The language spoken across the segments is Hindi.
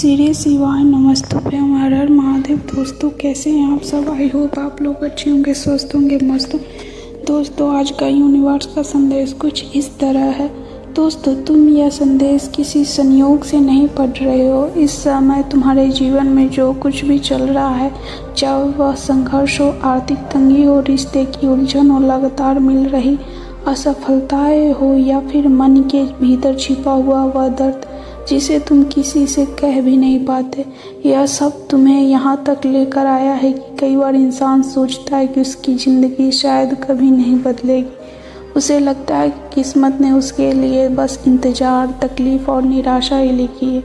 श्री शिवाय नमस्तुभ्यं हर हर महादेव। दोस्तों कैसे हैं आप सब? आई होप आप लोग अच्छे होंगे, स्वस्थ होंगे, मस्त होंगे। दोस्तों आज का यूनिवर्स का संदेश कुछ इस तरह है। दोस्तों तुम यह संदेश किसी संयोग से नहीं पढ़ रहे हो। इस समय तुम्हारे जीवन में जो कुछ भी चल रहा है, चाहे वह संघर्ष हो, आर्थिक तंगी हो, रिश्ते की उलझन हो, लगातार मिल रही असफलताएं हो, या फिर मन के भीतर छिपा हुआ वह दर्द जिसे तुम किसी से कह भी नहीं पाते, यह सब तुम्हें यहाँ तक लेकर आया है कि कई बार इंसान सोचता है कि उसकी ज़िंदगी शायद कभी नहीं बदलेगी। उसे लगता है कि किस्मत ने उसके लिए बस इंतज़ार, तकलीफ़ और निराशा ही लिखी है।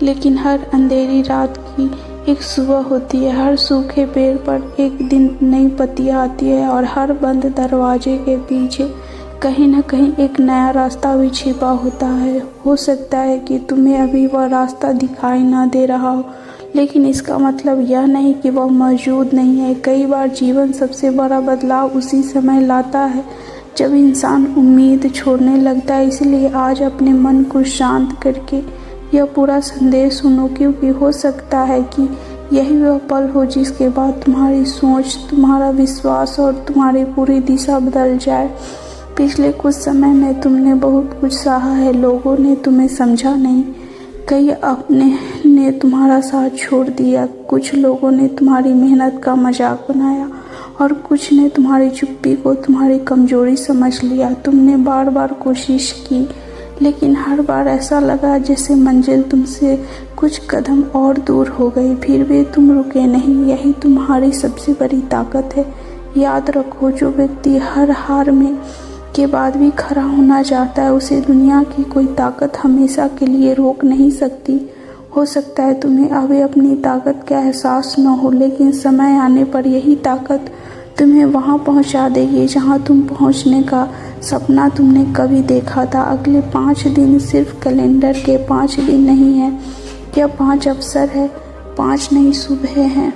लेकिन हर अंधेरी रात की एक सुबह होती है, हर सूखे पेड़ पर एक दिन नई पत्तियाँ आती है और हर बंद दरवाजे के पीछे कहीं न कहीं एक नया रास्ता भी छिपा होता है। हो सकता है कि तुम्हें अभी वह रास्ता दिखाई ना दे रहा हो, लेकिन इसका मतलब यह नहीं कि वह मौजूद नहीं है। कई बार जीवन सबसे बड़ा बदलाव उसी समय लाता है जब इंसान उम्मीद छोड़ने लगता है। इसलिए आज अपने मन को शांत करके यह पूरा संदेश सुनो, क्योंकि हो सकता है कि यही वह पल हो जिसके बाद तुम्हारी सोच, तुम्हारा विश्वास और तुम्हारी पूरी दिशा बदल जाए। पिछले कुछ समय में तुमने बहुत कुछ सहा है, लोगों ने तुम्हें समझा नहीं, कई अपने ने तुम्हारा साथ छोड़ दिया, कुछ लोगों ने तुम्हारी मेहनत का मजाक बनाया और कुछ ने तुम्हारी चुप्पी को तुम्हारी कमजोरी समझ लिया। तुमने बार बार कोशिश की, लेकिन हर बार ऐसा लगा जैसे मंजिल तुमसे कुछ कदम और दूर हो गई। फिर भी तुम रुके नहीं, यही तुम्हारी सबसे बड़ी ताकत है। याद रखो, जो व्यक्ति हर हार में के बाद भी खड़ा होना चाहता है, उसे दुनिया की कोई ताकत हमेशा के लिए रोक नहीं सकती। हो सकता है तुम्हें अभी अपनी ताकत का एहसास न हो, लेकिन समय आने पर यही ताकत तुम्हें वहां पहुंचा देगी जहां तुम पहुंचने का सपना तुमने कभी देखा था। अगले 5 दिन सिर्फ कैलेंडर के 5 दिन नहीं है, यह 5 अवसर है, 5 नई सुबह हैं,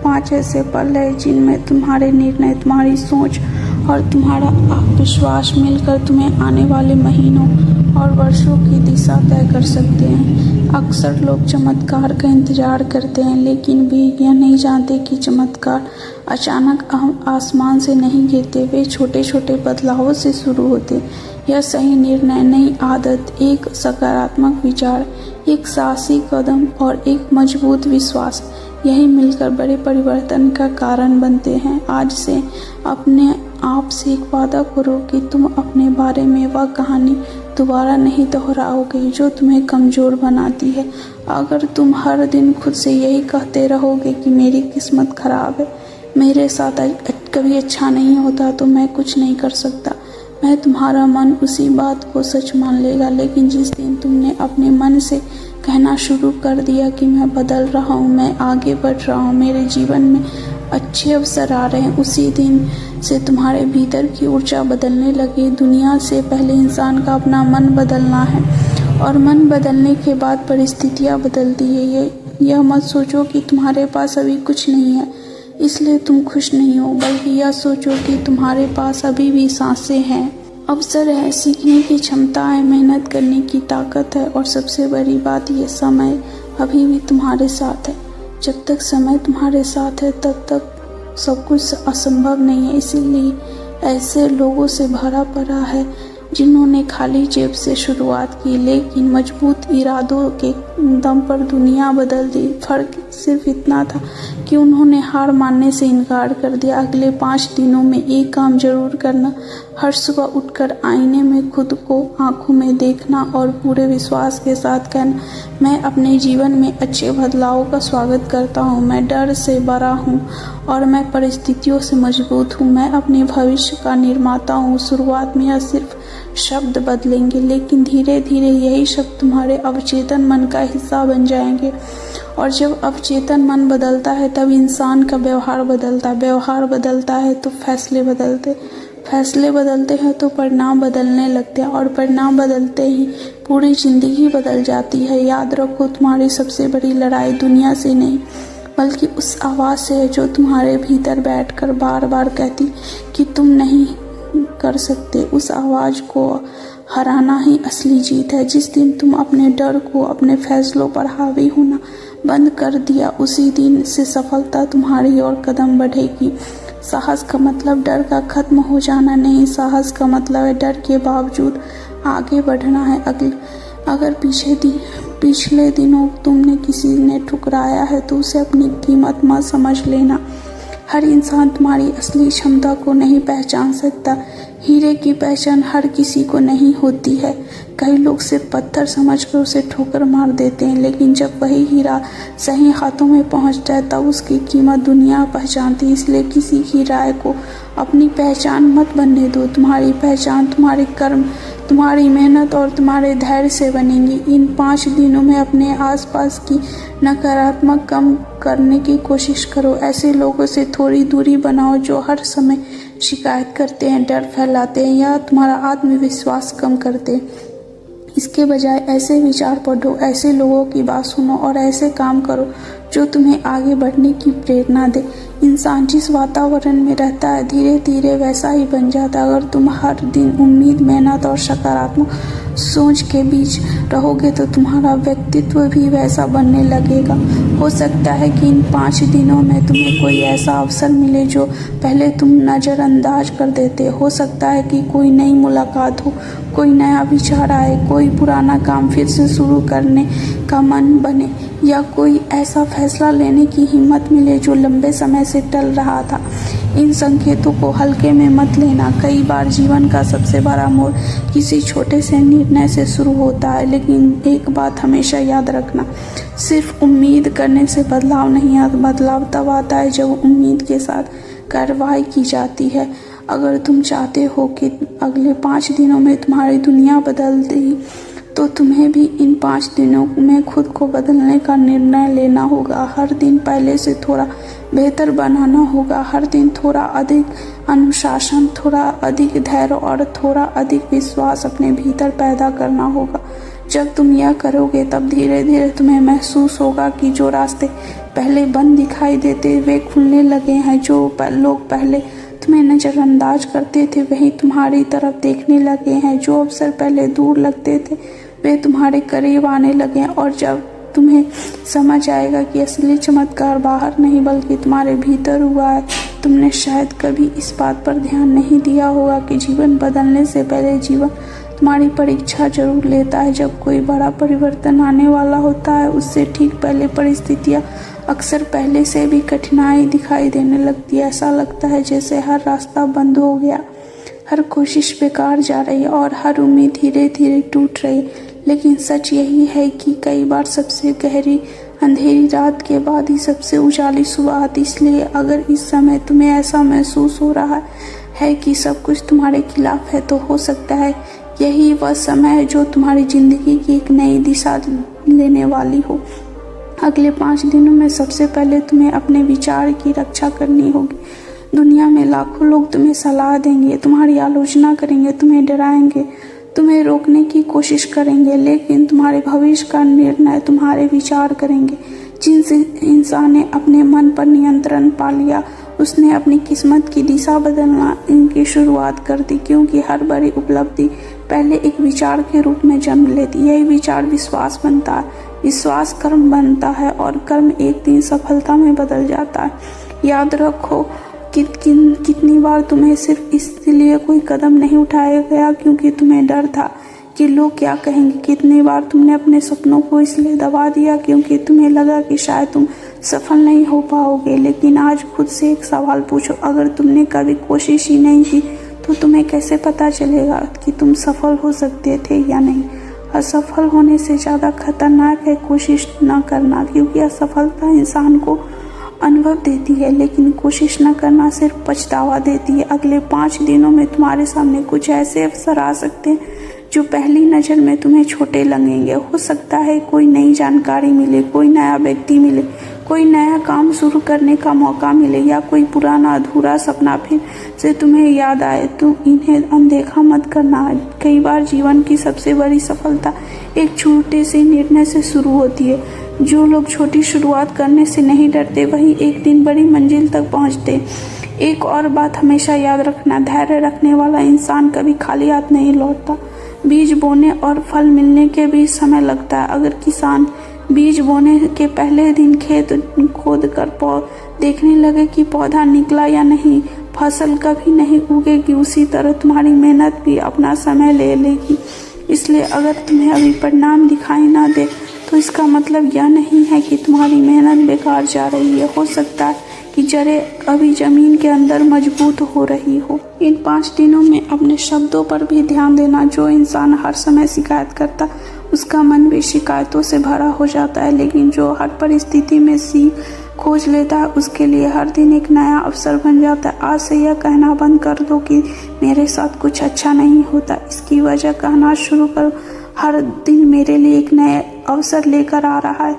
5 ऐसे पल है जिनमें तुम्हारे निर्णय, तुम्हारी सोच और तुम्हारा विश्वास मिलकर तुम्हें आने वाले महीनों और वर्षों की दिशा तय कर सकते हैं। अक्सर लोग चमत्कार का इंतजार करते हैं, लेकिन वे यह नहीं जानते कि चमत्कार अचानक आसमान से नहीं गिरते, वे छोटे छोटे बदलावों से शुरू होते। यह सही निर्णय, नई आदत, एक सकारात्मक विचार, एक साहसी कदम और एक मजबूत विश्वास, यही मिलकर बड़े परिवर्तन का कारण बनते हैं। आज से अपने आप से एक वादा करो कि तुम अपने बारे में वह कहानी दोबारा नहीं दोहराओगे जो तुम्हें कमज़ोर बनाती है। अगर तुम हर दिन खुद से यही कहते रहोगे कि मेरी किस्मत खराब है, मेरे साथ कभी अच्छा नहीं होता, तो मैं कुछ नहीं कर सकता, मैं तुम्हारा मन उसी बात को सच मान लेगा। लेकिन जिस दिन तुमने अपने मन से कहना शुरू कर दिया कि मैं बदल रहा हूँ, मैं आगे बढ़ रहा हूँ, मेरे जीवन में अच्छे अवसर आ रहे हैं, उसी दिन से तुम्हारे भीतर की ऊर्जा बदलने लगी। दुनिया से पहले इंसान का अपना मन बदलना है, और मन बदलने के बाद परिस्थितियाँ बदलती है। यह मत सोचो कि तुम्हारे पास अभी कुछ नहीं है इसलिए तुम खुश नहीं हो, बल्कि यह सोचो कि तुम्हारे पास अभी भी सांसें हैं, अवसर है, सीखने की क्षमता है, मेहनत करने की ताकत है, और सबसे बड़ी बात यह समय अभी भी तुम्हारे साथ है। जब तक समय तुम्हारे साथ है तब तक सब कुछ असंभव नहीं है। इसीलिए ऐसे लोगों से भरा पड़ा है जिन्होंने खाली जेब से शुरुआत की, लेकिन मजबूत इरादों के दम पर दुनिया बदल दी। फर्क सिर्फ इतना था कि उन्होंने हार मानने से इनकार कर दिया। अगले 5 दिनों में एक काम जरूर करना, हर सुबह उठकर आईने में खुद को आंखों में देखना और पूरे विश्वास के साथ कहना, मैं अपने जीवन में अच्छे बदलावों का स्वागत करता हूँ, मैं डर से बड़ा हूँ और मैं परिस्थितियों से मजबूत हूँ, मैं अपने भविष्य का निर्माता हूँ। शुरुआत में यह सिर्फ शब्द बदलेंगे, लेकिन धीरे धीरे यही शब्द तुम्हारे अवचेतन मन का हिस्सा बन जाएंगे, और जब अवचेतन मन बदलता है तब इंसान का व्यवहार बदलता है, व्यवहार बदलता है तो फैसले बदलते हैं तो परिणाम बदलने लगते हैं, और परिणाम बदलते ही पूरी जिंदगी बदल जाती है। याद रखो, तुम्हारी सबसे बड़ी लड़ाई दुनिया से नहीं बल्कि उस आवाज़ से है जो तुम्हारे भीतर बैठकर बार बार कहती कि तुम नहीं कर सकते। उस आवाज़ को हराना ही असली जीत है। जिस दिन तुम अपने डर को अपने फैसलों पर हावी होना बंद कर दिया, उसी दिन से सफलता तुम्हारी ओर कदम बढ़ेगी। साहस का मतलब डर का खत्म हो जाना नहीं, साहस का मतलब है डर के बावजूद आगे बढ़ना है। अगर पिछले दिनों तुमने किसी ने ठुकराया है तो उसे अपनी कीमत मत समझ लेना। हर इंसान तुम्हारी असली क्षमता को नहीं पहचान सकता। हीरे की पहचान हर किसी को नहीं होती है। कई लोग सिर्फ पत्थर समझकर उसे ठोकर मार देते हैं, लेकिन जब वही हीरा सही हाथों में पहुंच जाए तब उसकी कीमत दुनिया पहचानती है। इसलिए किसी की राय को अपनी पहचान मत बनने दो। तुम्हारी पहचान तुम्हारे कर्म, तुम्हारी मेहनत और तुम्हारे धैर्य से बनेंगी। इन 5 दिनों में अपने आसपास की नकारात्मक कम करने की कोशिश करो। ऐसे लोगों से थोड़ी दूरी बनाओ जो हर समय शिकायत करते हैं, डर फैलाते हैं या तुम्हारा आत्मविश्वास कम करते हैं। इसके बजाय ऐसे विचार पढ़ो, ऐसे लोगों की बात सुनो और ऐसे काम करो जो तुम्हें आगे बढ़ने की प्रेरणा दे। इंसान जिस वातावरण में रहता है धीरे धीरे वैसा ही बन जाता है। अगर तुम हर दिन उम्मीद, मेहनत और सकारात्मक सोच के बीच रहोगे तो तुम्हारा व्यक्तित्व भी वैसा बनने लगेगा। हो सकता है कि इन 5 दिनों में तुम्हें कोई ऐसा अवसर मिले जो पहले तुम नज़रअंदाज कर देते। हो सकता है कि कोई नई मुलाकात हो, कोई नया विचार आए, कोई पुराना काम फिर से शुरू करने का मन बने या कोई ऐसा फैसला लेने की हिम्मत मिले जो लंबे समय से टल रहा था। इन संकेतों को हल्के में मत लेना। कई बार जीवन का सबसे बड़ा मोड़ किसी छोटे से निर्णय से शुरू होता है, लेकिन एक बात हमेशा याद रखना, सिर्फ उम्मीद करने से बदलाव नहीं आता। बदलाव तब आता है जब उम्मीद के साथ कार्रवाई की जाती है। अगर तुम चाहते हो कि अगले 5 दिनों में तुम्हारी दुनिया बदल दे तो तुम्हें भी इन 5 दिनों में खुद को बदलने का निर्णय लेना होगा। हर दिन पहले से थोड़ा बेहतर बनाना होगा। हर दिन थोड़ा अधिक अनुशासन, थोड़ा अधिक धैर्य और थोड़ा अधिक विश्वास अपने भीतर पैदा करना होगा। जब तुम यह करोगे तब धीरे धीरे तुम्हें महसूस होगा कि जो रास्ते पहले बंद दिखाई देते वे खुलने लगे हैं। जो लोग पहले तुम्हें नज़रअंदाज करते थे वही तुम्हारी तरफ देखने लगे हैं। जो अवसर पहले दूर लगते थे वे तुम्हारे करीब आने लगे हैं। और जब तुम्हें समझ आएगा कि असली चमत्कार बाहर नहीं बल्कि तुम्हारे भीतर हुआ है, तुमने शायद कभी इस बात पर ध्यान नहीं दिया होगा कि जीवन बदलने से पहले जीवन तुम्हारी परीक्षा जरूर लेता है। जब कोई बड़ा परिवर्तन आने वाला होता है उससे ठीक पहले परिस्थितियाँ अक्सर पहले से भी कठिनाई दिखाई देने लगती है। ऐसा लगता है जैसे हर रास्ता बंद हो गया, हर कोशिश बेकार जा रही है और हर उम्मीद धीरे धीरे टूट रही है। लेकिन सच यही है कि कई बार सबसे गहरी अंधेरी रात के बाद ही सबसे उजाली सुबह आती। इसलिए अगर इस समय तुम्हें ऐसा महसूस हो रहा है कि सब कुछ तुम्हारे खिलाफ है तो हो सकता है यही वह समय है जो तुम्हारी जिंदगी की एक नई दिशा लेने वाली हो। अगले 5 दिनों में सबसे पहले तुम्हें अपने विचार की रक्षा करनी होगी। दुनिया में लाखों लोग तुम्हें सलाह देंगे, तुम्हारी आलोचना करेंगे, तुम्हें डराएंगे, तुम्हें रोकने की कोशिश करेंगे, लेकिन तुम्हारे भविष्य का निर्णय तुम्हारे विचार करेंगे। जिस इंसान ने अपने मन पर नियंत्रण पा लिया उसने अपनी किस्मत की दिशा बदलना इनकी शुरुआत कर दी, क्योंकि हर बड़ी उपलब्धि पहले एक विचार के रूप में जन्म लेती। यही विचार विश्वास बनता है, विश्वास कर्म बनता है और कर्म एक दिन सफलता में बदल जाता है। याद रखो कितनी बार तुम्हें सिर्फ इसलिए कोई कदम नहीं उठाया गया क्योंकि तुम्हें डर था कि लोग क्या कहेंगे। कितनी बार तुमने अपने सपनों को इसलिए दबा दिया क्योंकि तुम्हें लगा कि शायद तुम सफल नहीं हो पाओगे। लेकिन आज खुद से एक सवाल पूछो, अगर तुमने कभी कोशिश ही नहीं की तो तुम्हें कैसे पता चलेगा कि तुम सफल हो सकते थे या नहीं। असफल होने से ज़्यादा खतरनाक है कोशिश न करना, क्योंकि असफलता इंसान को अनुभव देती है लेकिन कोशिश न करना सिर्फ पछतावा देती है। अगले 5 दिनों में तुम्हारे सामने कुछ ऐसे अवसर आ सकते हैं जो पहली नज़र में तुम्हें छोटे लगेंगे। हो सकता है कोई नई जानकारी मिले, कोई नया व्यक्ति मिले, कोई नया काम शुरू करने का मौका मिले या कोई पुराना अधूरा सपना फिर से तुम्हें याद आए। तुम इन्हें अनदेखा मत करना। कई बार जीवन की सबसे बड़ी सफलता एक छोटे से निर्णय से शुरू होती है। जो लोग छोटी शुरुआत करने से नहीं डरते वही एक दिन बड़ी मंजिल तक पहुंचते। एक और बात हमेशा याद रखना, धैर्य रखने वाला इंसान कभी खाली हाथ नहीं लौटता। बीज बोने और फल मिलने के भी समय लगता है। अगर किसान बीज बोने के पहले दिन खेत खोद कर देखने लगे कि पौधा निकला या नहीं, फसल कभी नहीं उगेगी। उसी तरह तुम्हारी मेहनत भी अपना समय ले लेगी। इसलिए अगर तुम्हें अभी परिणाम दिखाई ना दे तो इसका मतलब यह नहीं है कि तुम्हारी मेहनत बेकार जा रही है। हो सकता है कि जड़ें अभी जमीन के अंदर मजबूत हो रही हो। इन 5 दिनों में अपने शब्दों पर भी ध्यान देना। जो इंसान हर समय शिकायत करता उसका मन भी शिकायतों से भरा हो जाता है, लेकिन जो हर परिस्थिति में सीख खोज लेता है उसके लिए हर दिन एक नया अवसर बन जाता है। आज से यह कहना बंद कर दो कि मेरे साथ कुछ अच्छा नहीं होता। इसकी वजह कहना शुरू करो, हर दिन मेरे लिए एक नया अवसर लेकर आ रहा है।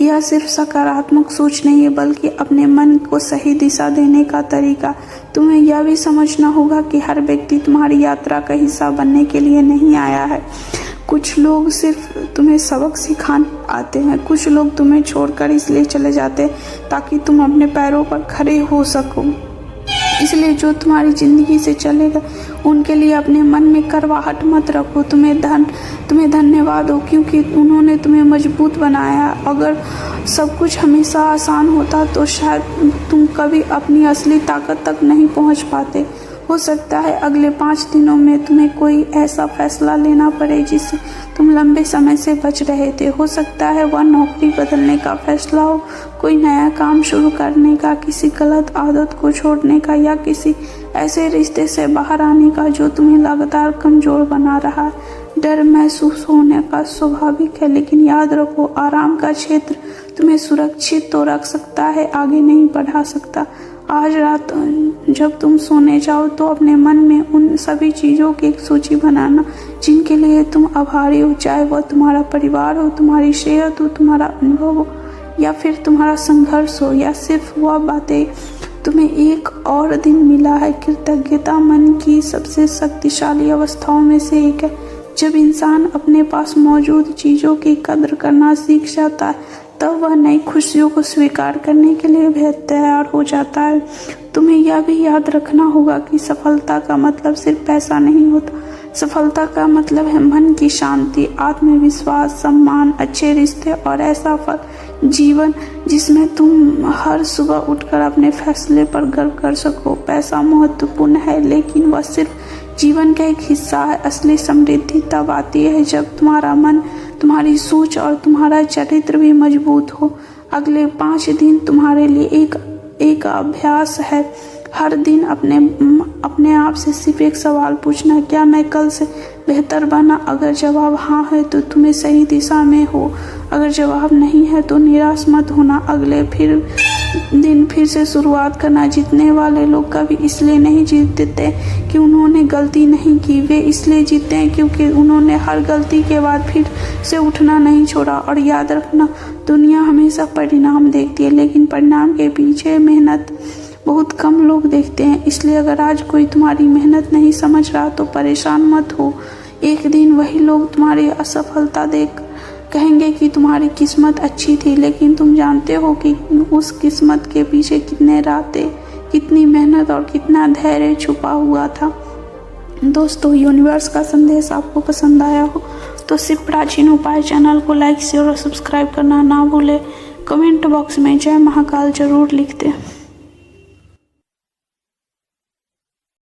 यह सिर्फ सकारात्मक सोच नहीं है बल्कि अपने मन को सही दिशा देने का तरीका। तुम्हें यह भी समझना होगा कि हर व्यक्ति तुम्हारी यात्रा का हिस्सा बनने के लिए नहीं आया है। कुछ लोग सिर्फ तुम्हें सबक सिखाने आते हैं, कुछ लोग तुम्हें छोड़कर इसलिए चले जाते हैं ताकि तुम अपने पैरों पर खड़े हो सको। इसलिए जो तुम्हारी जिंदगी से चलेगा उनके लिए अपने मन में करवाहट मत रखो। तुम्हें धन्यवाद हो क्योंकि उन्होंने तुम्हें मजबूत बनाया। अगर सब कुछ हमेशा आसान होता तो शायद तुम कभी अपनी असली ताकत तक नहीं पहुंच पाते। हो सकता है अगले 5 दिनों में तुम्हें कोई ऐसा फैसला लेना पड़े जिससे तुम लंबे समय से बच रहे थे। हो सकता है वह नौकरी बदलने का फैसला हो, कोई नया काम शुरू करने का, किसी गलत आदत को छोड़ने का या किसी ऐसे रिश्ते से बाहर आने का जो तुम्हें लगातार कमजोर बना रहा है। डर महसूस होने का स्वाभाविक है, लेकिन याद रखो आराम का क्षेत्र तुम्हें सुरक्षित तो रख सकता है, आगे नहीं बढ़ा सकता। आज रात जब तुम सोने जाओ तो अपने मन में उन सभी चीज़ों की एक सूची बनाना जिनके लिए तुम आभारी हो, चाहे वह तुम्हारा परिवार हो, तुम्हारी सेहत हो, तुम्हारा अनुभव हो या फिर तुम्हारा संघर्ष हो या सिर्फ वह बातें तुम्हें एक और दिन मिला है। कृतज्ञता मन की सबसे शक्तिशाली अवस्थाओं में से एक है। जब इंसान अपने पास मौजूद चीज़ों की कदर करना सीख जाता है तब वह नई खुशियों को स्वीकार करने के लिए भी तैयार हो जाता है। तुम्हें यह भी याद रखना होगा कि सफलता का मतलब सिर्फ पैसा नहीं होता। सफलता का मतलब है मन की शांति, आत्मविश्वास, सम्मान, अच्छे रिश्ते और ऐसा जीवन जिसमें तुम हर सुबह उठकर अपने फैसले पर गर्व कर सको। पैसा महत्वपूर्ण है लेकिन वह सिर्फ जीवन का एक हिस्सा है। असली समृद्धि तब आती है जब तुम्हारा मन, तुम्हारी सोच और तुम्हारा चरित्र भी मजबूत हो। अगले 5 दिन तुम्हारे लिए एक अभ्यास है। हर दिन अपने आप से सिर्फ एक सवाल पूछना, क्या मैं कल से बेहतर बना? अगर जवाब हाँ है तो तुम्हें सही दिशा में हो, अगर जवाब नहीं है तो निराश मत होना। अगले दिन फिर से शुरुआत करना। जीतने वाले लोग कभी इसलिए नहीं जीतते कि उन्होंने गलती नहीं की, वे इसलिए जीतते हैं क्योंकि उन्होंने हर गलती के बाद फिर से उठना नहीं छोड़ा। और याद रखना, दुनिया हमेशा परिणाम देखती है लेकिन परिणाम के पीछे मेहनत बहुत कम लोग देखते हैं। इसलिए अगर आज कोई तुम्हारी मेहनत नहीं समझ रहा तो परेशान मत हो। एक दिन वही लोग तुम्हारी असफलता देख कहेंगे कि तुम्हारी किस्मत अच्छी थी, लेकिन तुम जानते हो कि उस किस्मत के पीछे कितने रातें, कितनी मेहनत और कितना धैर्य छुपा हुआ था। दोस्तों, यूनिवर्स का संदेश आपको पसंद आया हो तो सिर्फ प्राचीन उपाय चैनल को लाइक, शेयर और सब्सक्राइब करना ना भूले। कमेंट बॉक्स में जय महाकाल जरूर लिख दें।